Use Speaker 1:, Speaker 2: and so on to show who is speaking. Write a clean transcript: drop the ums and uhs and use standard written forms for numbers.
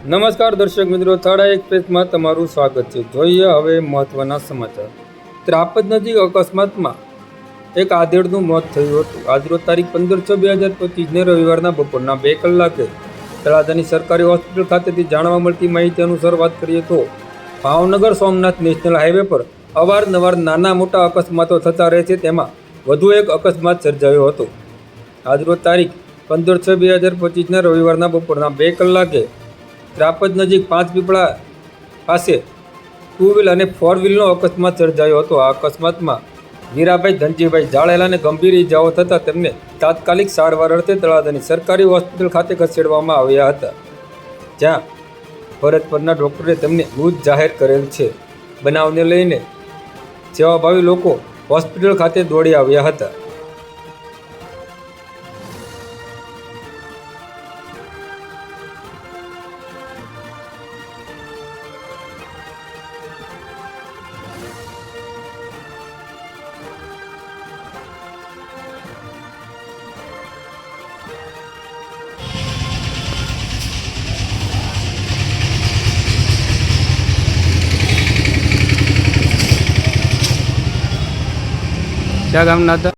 Speaker 1: નમસ્કાર દર્શક મિત્રો, થાળા એક્સપ્રેસમાં તમારું સ્વાગત છે। જોઈએ હવે મહત્વના સમાચાર। ત્રાપજ નજીક અકસ્માતમાં એક આધેડનું મોત થયું હતું। આજરોજ તારીખ 15/6/2025ને રવિવારના બપોરના 2 કલાકે તળાજાની સરકારી હોસ્પિટલ ખાતેથી જાણવા મળતી માહિતી અનુસાર વાત કરીએ તો ભાવનગર સોમનાથ નેશનલ હાઈવે પર અવારનવાર નાના મોટા અકસ્માતો થતા રહે છે। તેમાં વધુ એક અકસ્માત સર્જાયો હતો। આજરોજ તારીખ 15/6/2025ના રવિવારના બપોરના 2 કલાકે ત્રાપજ નજીક 5 પીપળા પાસે 2 વ્હીલ અને 4 વ્હીલનો અકસ્માત સર્જાયો હતો। આ અકસ્માતમાં વીરાભાઈ ધનજીભાઈ જાડેલાને ગંભીર ઇજાઓ થતાં તેમને તાત્કાલિક સારવાર અર્થે તળાજાની સરકારી હોસ્પિટલ ખાતે ખસેડવામાં આવ્યા હતા, જ્યાં ફરજ પરના ડોક્ટરે તેમને મૃત જાહેર કરેલ છે। બનાવને લઈને સેવાભાવી લોકો હોસ્પિટલ ખાતે દોડી આવ્યા હતા।
Speaker 2: ક્યાં ગામના હતા?